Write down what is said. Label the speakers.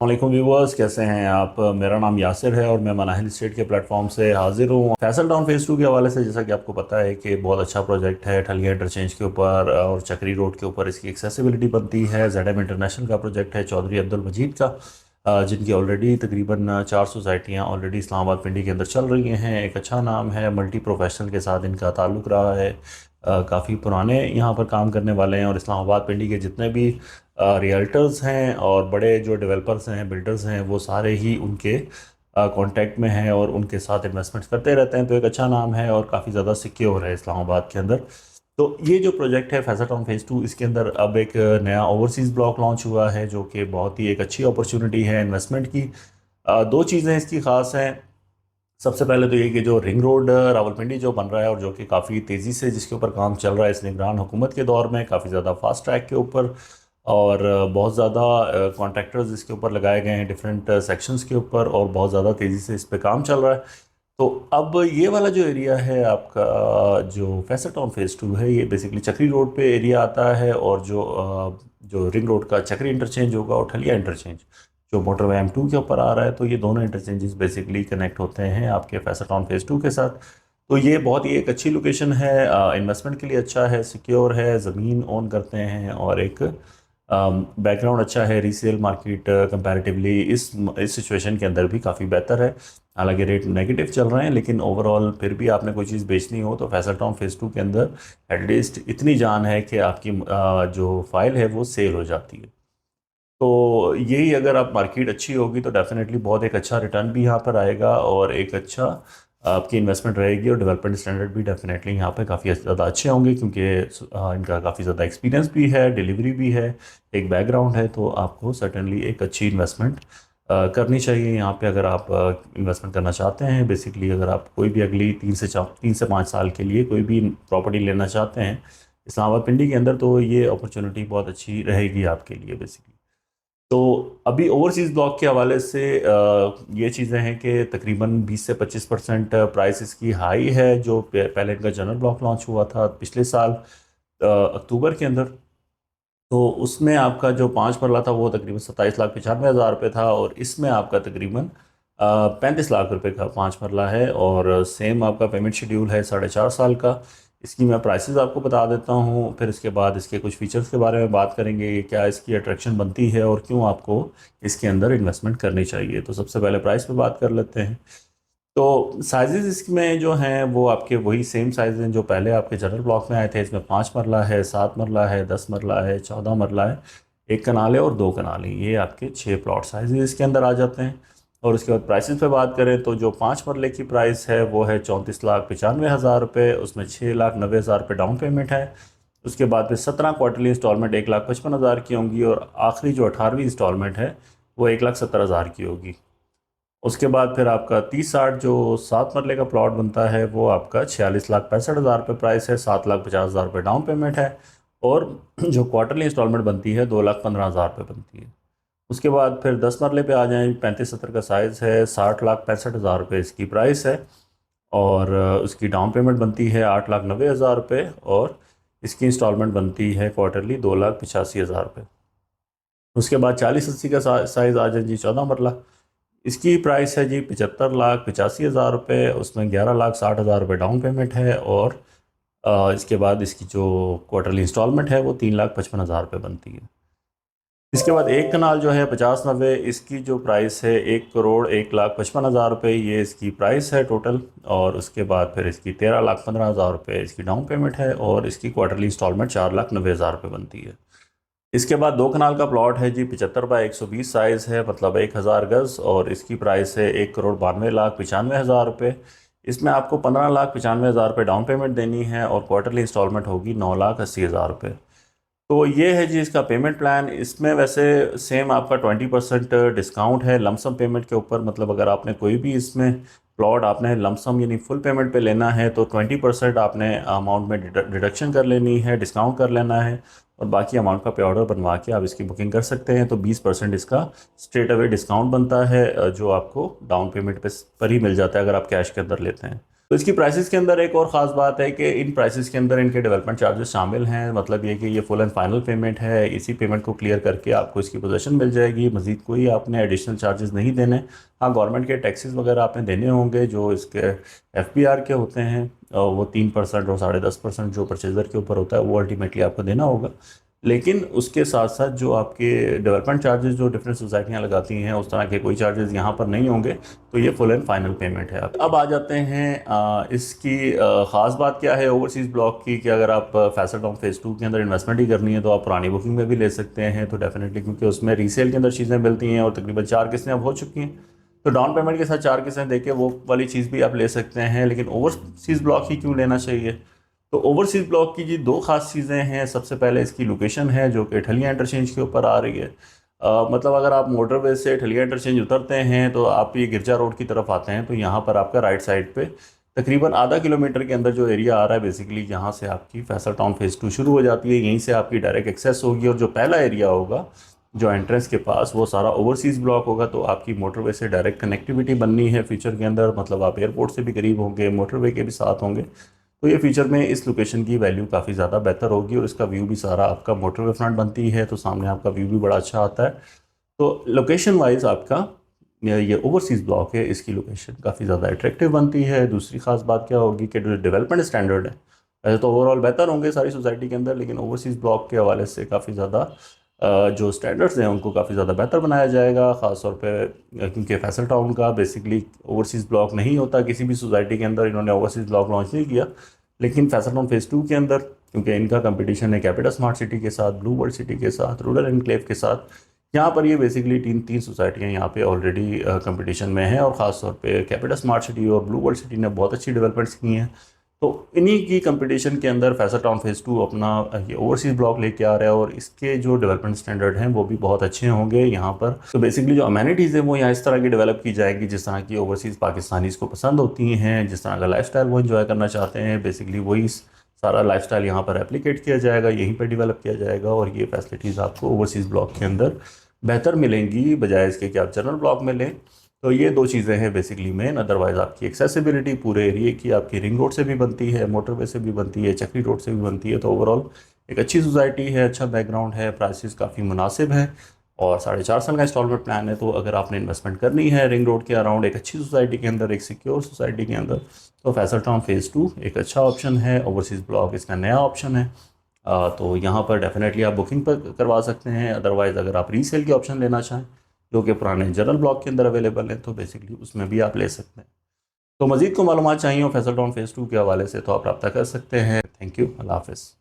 Speaker 1: वालेकुम व्यूवर्स, कैसे हैं आप। मेरा नाम यासिर है और मैं मनाहिल स्टेट के प्लेटफॉर्म से हाजिर हूँ। फैसल टाउन फेज़ 2 के हवाले से जैसा कि आपको पता है कि बहुत अच्छा प्रोजेक्ट है। ठलिया इंटरचेंज के ऊपर और चक्री रोड के ऊपर इसकी एक्सेसिबिलिटी बनती है। जेडएम इंटरनेशनल का प्रोजेक्ट है चौधरी अब्दुल मजीद का, जिनकी ऑलरेडी तकरीबन 4 सोसाइटियाँ ऑलरेडी इस्लामाबाद पिंडी के अंदर चल रही हैं। एक अच्छा नाम है, मल्टी प्रोफेशनल के साथ इनका ताल्लुक़ रहा है। काफ़ी पुराने यहाँ पर काम करने वाले हैं और इस्लामाबाद पिंडी के जितने भी रियल्टर्स हैं और बड़े जो डेवलपर्स हैं, बिल्डर्स हैं, वो सारे ही उनके कांटेक्ट में हैं और उनके साथ इन्वेस्टमेंट्स करते रहते हैं। तो एक अच्छा नाम है और काफ़ी ज़्यादा सिक्योर है इस्लामाबाद के अंदर। तो ये जो प्रोजेक्ट है फैसल टाउन फेज़ 2, इसके अंदर अब एक नया ओवरसीज़ ब्लॉक लॉन्च हुआ है जो कि बहुत ही एक अच्छी अपॉर्चुनिटी है इन्वेस्टमेंट की। दो चीज़ें इसकी ख़ास हैं। सबसे पहले तो ये कि जो रिंग रोड रावलपिंडी जो बन रहा है और जो कि काफ़ी तेज़ी से जिसके ऊपर काम चल रहा है इस निगरान हुकूमत के दौर में, काफ़ी ज़्यादा फास्ट ट्रैक के ऊपर, और बहुत ज़्यादा कॉन्ट्रैक्टर्स इसके ऊपर लगाए गए हैं डिफरेंट सेक्शंस के ऊपर, और बहुत ज़्यादा तेज़ी से इस पे काम चल रहा है। तो अब ये वाला जो एरिया है आपका, जो फैसल टाउन फेज़ 2 है, ये बेसिकली चक्री रोड पे एरिया आता है। और जो रिंग रोड का चक्री इंटरचेंज होगा और ठलिया इंटरचेंज जो मोटरवे M2 के ऊपर आ रहा है, तो ये दोनों इंटरचेंजेस बेसिकली कनेक्ट होते हैं आपके फैसल टाउन फेज़ 2 के साथ। तो ये बहुत ही एक अच्छी लोकेशन है, इन्वेस्टमेंट के लिए अच्छा है, सिक्योर है, ज़मीन ओन करते हैं, और एक बैकग्राउंड अच्छा है। रीसेल मार्केट कंपैरेटिवली इस सिचुएशन के अंदर भी काफ़ी बेहतर है। हालांकि रेट नेगेटिव चल रहे हैं, लेकिन ओवरऑल फिर भी आपने कोई चीज़ बेचनी हो तो फैसल टाउन फेज़ 2 के अंदर एटलीस्ट इतनी जान है कि आपकी जो फाइल है वो सेल हो जाती है। तो यही, अगर आप मार्केट अच्छी होगी तो डेफिनेटली बहुत एक अच्छा रिटर्न भी यहाँ पर आएगा और एक अच्छा आपकी इन्वेस्टमेंट रहेगी, और डेवलपमेंट स्टैंडर्ड भी डेफिनेटली यहाँ पे काफ़ी ज़्यादा अच्छे होंगे, क्योंकि इनका काफ़ी ज़्यादा एक्सपीरियंस भी है, डिलीवरी भी है, एक बैकग्राउंड है। तो आपको सर्टेनली एक अच्छी इन्वेस्टमेंट करनी चाहिए यहाँ पे, अगर आप इन्वेस्टमेंट करना चाहते हैं। बेसिकली अगर आप कोई भी अगली 3 से 5 साल के लिए कोई भी प्रॉपर्टी लेना चाहते हैं इस्लामाबाद पिंडी के अंदर, तो ये अपॉर्चुनिटी बहुत अच्छी रहेगी आपके लिए बेसिकली। तो अभी ओवरसीज़ ब्लॉक के हवाले से ये चीज़ें हैं कि तकरीबन 20 से 25% प्राइस इसकी हाई है। जो पहले इनका जनरल ब्लॉक लॉन्च हुआ था पिछले साल अक्टूबर के अंदर, तो उसमें आपका जो 5 मरला था वो तकरीबन 27,95,000 रुपये था, और इसमें आपका तकरीबन 35 लाख रुपए का 5 मरला है। और सेम आपका पेमेंट शेड्यूल है 4.5 साल का। इसकी मैं प्राइसेस आपको बता देता हूँ, फिर इसके बाद इसके कुछ फीचर्स के बारे में बात करेंगे, कि क्या इसकी अट्रैक्शन बनती है और क्यों आपको इसके अंदर इन्वेस्टमेंट करनी चाहिए। तो सबसे पहले प्राइस पे बात कर लेते हैं। तो साइजेस इसमें जो हैं वो आपके वही सेम साइज हैं जो पहले आपके जनरल ब्लॉक में आए थे। इसमें 5 मरला है, 7 मरला है, 10 मरला है, 14 मरला है, 1 कनाल है और 2 कनाल है। ये आपके 6 प्लॉट साइज इसके अंदर आ जाते हैं। और उसके बाद प्राइसेस पे बात करें तो जो 5 मरले की प्राइस है वो है 34,95,000 रुपये। उसमें 6,90,000 रुपये डाउन पेमेंट है। उसके बाद फिर 17 क्वार्टरली इंस्टॉलमेंट 1,55,000 की होंगी, और आखिरी जो 18वीं इंस्टॉलमेंट है वो 1,70,000 की होगी। उसके बाद फिर आपका 30/60 जो 7 मरले का प्लॉट बनता है वो आपका 46,65,000 रुपये प्राइस है, 7,50,000 रुपये डाउन पेमेंट है। और जो क्वार्टरली इंस्टॉलमेंट बनती है 2,15,000 रुपये बनती है। उसके बाद फिर 10 मरले पे आ जाएं, 35-70 का साइज़ है, 60,65,000 रुपये इसकी प्राइस है। और उसकी डाउन पेमेंट बनती है 8,90,000 रुपये, और इसकी इंस्टॉलमेंट बनती है क्वार्टरली 2,85,000 रुपये। उसके बाद 40-80 का साइज़ आ जाए जी 14 मरला। इसकी प्राइस है जी 75,85,000 रुपये। उसमें 11,60,000 रुपये डाउन पेमेंट है, और इसके बाद इसकी जो क्वार्टरली इंस्टॉलमेंट है वो 3,55,000 रुपये बनती है। इसके बाद 1 कनाल जो है 50/90, इसकी जो प्राइस है 1,01,55,000 रुपये, ये इसकी प्राइस है टोटल। और उसके बाद फिर इसकी 13,15,000 रुपये इसकी डाउन पेमेंट है, और इसकी क्वार्टरली इंस्टॉलमेंट 4,90,000 रुपये बनती है। इसके बाद 2 कनाल का प्लॉट है जी 75/120 साइज़ है, मतलब 1,000 गज़, और इसकी प्राइस है 1,92,95,000 रुपये। इसमें आपको 15,95,000 रुपये डाउन पेमेंट देनी है, और क्वार्टरली इंस्टॉलमेंट होगी 9,80,000 रुपये। तो ये है जी इसका पेमेंट प्लान। इसमें वैसे सेम आपका 20% डिस्काउंट है लमसम पेमेंट के ऊपर। मतलब अगर आपने कोई भी इसमें प्लॉट आपने लमसम यानी फुल पेमेंट पे लेना है तो 20% आपने अमाउंट में डिडक्शन कर लेनी है, डिस्काउंट कर लेना है, और बाकी अमाउंट का पे ऑर्डर बनवा के आप इसकी बुकिंग कर सकते हैं। तो 20% इसका स्ट्रेट अवे डिस्काउंट बनता है, जो आपको डाउन पेमेंट पर ही मिल जाता है अगर आप कैश के अंदर लेते हैं। तो इसकी प्राइसेस के अंदर एक और ख़ास बात है कि इन प्राइसेस के अंदर इनके डेवलपमेंट चार्जेस शामिल हैं। मतलब ये कि ये फुल एंड फाइनल पेमेंट है, इसी पेमेंट को क्लियर करके आपको इसकी पोजीशन मिल जाएगी। मज़ीद कोई आपने एडिशनल चार्जेस नहीं देने। हाँ, गवर्नमेंट के टैक्सेस वगैरह आपने देने होंगे जो इसके FBR के होते हैं, और वो 3% और 10.5% जो परचेज़र के ऊपर होता है वो अल्टीमेटली आपको देना होगा। लेकिन उसके साथ साथ जो आपके डेवलपमेंट चार्जेस जो डिफरेंट सोसाइटियाँ लगाती हैं उस तरह के कोई चार्जेस यहाँ पर नहीं होंगे। तो ये फुल एंड फाइनल पेमेंट है। अब आ जाते हैं इसकी ख़ास बात क्या है ओवरसीज़ ब्लॉक की, कि अगर आप फैसल टाउन फेज़ 2 के अंदर इन्वेस्टमेंट ही करनी है तो आप पुरानी बुकिंग में भी ले सकते हैं। तो डेफिनेटली क्योंकि उसमें रीसेल के अंदर चीज़ें मिलती हैं और तकरीबन 4 किस्तें अब हो चुकी हैं, तो डाउन पेमेंट के साथ 4 किस्तें देके वो वाली चीज़ भी आप ले सकते हैं। लेकिन ओवरसीज़ ब्लॉक ही क्यों लेना चाहिए? तो ओवरसीज़ ब्लॉक की जी दो खास चीज़ें हैं। सबसे पहले इसकी लोकेशन है जो कि ठलिया इंटरचेंज के ऊपर आ रही है। मतलब अगर आप मोटरवे से ठलिया इंटरचेंज उतरते हैं तो आप ये गिरजा रोड की तरफ आते हैं, तो यहाँ पर आपका राइट साइड पे तकरीबन आधा किलोमीटर के अंदर जो एरिया आ रहा है, बेसिकली यहाँ से आपकी फैसल टाउन फेज़ 2 शुरू हो जाती है। यहीं से आपकी डायरेक्ट एक्सेस होगी और जो पहला एरिया होगा जो एंट्रेंस के पास वो सारा ओवरसीज़ ब्लॉक होगा। तो आपकी मोटरवे से डायरेक्ट कनेक्टिविटी बननी है फ्यूचर के अंदर, मतलब आप एयरपोर्ट से भी करीब होंगे, मोटरवे के भी साथ होंगे। तो ये फीचर में इस लोकेशन की वैल्यू काफ़ी ज़्यादा बेहतर होगी और इसका व्यू भी सारा आपका मोटरवे फ्रंट बनती है, तो सामने आपका व्यू भी बड़ा अच्छा आता है। तो लोकेशन वाइज आपका ये ओवरसीज़ ब्लॉक है, इसकी लोकेशन काफ़ी ज़्यादा अट्रैक्टिव बनती है। दूसरी खास बात क्या होगी कि जो डेवलपमेंट स्टैंडर्ड है, वैसे तो ओवरऑल बेहतर होंगे सारी सोसाइटी के अंदर, लेकिन ओवरसीज़ ब्लॉक के हवाले से काफ़ी ज़्यादा जो स्टैंडर्ड्स हैं उनको काफ़ी ज़्यादा बेहतर बनाया जाएगा। ख़ास तौर पे क्योंकि फैसल टाउन का बेसिकली ओवरसीज़ ब्लॉक नहीं होता किसी भी सोसाइटी के अंदर, इन्होंने ओवरसीज़ ब्लॉक लॉन्च नहीं किया। लेकिन फैसल टाउन फेज़ 2 के अंदर क्योंकि इनका कंपटीशन है कैपिटल स्मार्ट सिटी के साथ, ब्लू वर्ल्ड सिटी के साथ, रूरल एनक्लेव के साथ, यहाँ पर ये बेसिकली तीन सोसाइटियाँ यहाँ पे ऑलरेडी कंपटीशन में हैं। और ख़ास तौर पे कैपिटल स्मार्ट सिटी और ब्लू वर्ल्ड सिटी ने बहुत अच्छी डेवलपमेंट्स की हैं। तो इन्हीं की कंपटीशन के अंदर फैसल टाउन फेज़ 2 अपना ये ओवरसीज़ ब्लॉक लेके आ रहा है और इसके जो डेवलपमेंट स्टैंडर्ड हैं वो भी बहुत अच्छे होंगे यहाँ पर। तो बेसिकली जो अमेनिटीज़ है वो यहाँ इस तरह की डेवलप की जाएगी जिस तरह की ओवरसीज़ पाकिस्तानीज़ को पसंद होती हैं, जिस तरह का लाइफस्टाइल वो एंजॉय करना चाहते हैं, बेसिकली वही सारा लाइफस्टाइल यहाँ पर एप्लीकेट किया जाएगा, यहीं पर डेवलप किया जाएगा। और ये फैसिलिटीज़ आपको ओवरसीज़ ब्लॉक के अंदर बेहतर मिलेंगी बजाय इसके कि आप जनरल ब्लॉक में लें। तो ये दो चीज़ें हैं बेसिकली मेन। अदरवाइज़ आपकी एक्सेसिबिलिटी पूरे एरिए की आपकी रिंग रोड से भी बनती है, मोटरवे से भी बनती है, चक्री रोड से भी बनती है। तो ओवरऑल एक अच्छी सोसाइटी है, अच्छा बैकग्राउंड है, प्राइसेस काफ़ी मुनासिब है और 4.5 साल का इंस्टॉलमेंट प्लान है। तो अगर आपने इन्वेस्टमेंट करनी है रिंग रोड के अराउंड एक अच्छी सोसाइटी के अंदर, एक सिक्योर सोसाइटी के अंदर, तो फैसल टाउन फेज़ 2 एक अच्छा ऑप्शन है। ओवरसीज़ ब्लॉक इसका नया ऑप्शन है। तो यहाँ पर डेफिनेटली आप बुकिंग पर करवा सकते हैं। अदरवाइज़ अगर आप रीसेल के ऑप्शन लेना चाहें जो कि पुराने जनरल ब्लॉक के अंदर अवेलेबल हैं, तो बेसिकली उसमें भी आप ले सकते हैं। तो मज़ीद को मालूमात चाहिए हो फैसल टाउन फेज़ 2 के हवाले से तो आप रब्ता कर सकते हैं। थैंक यू, अल्लाह हाफ़िज़।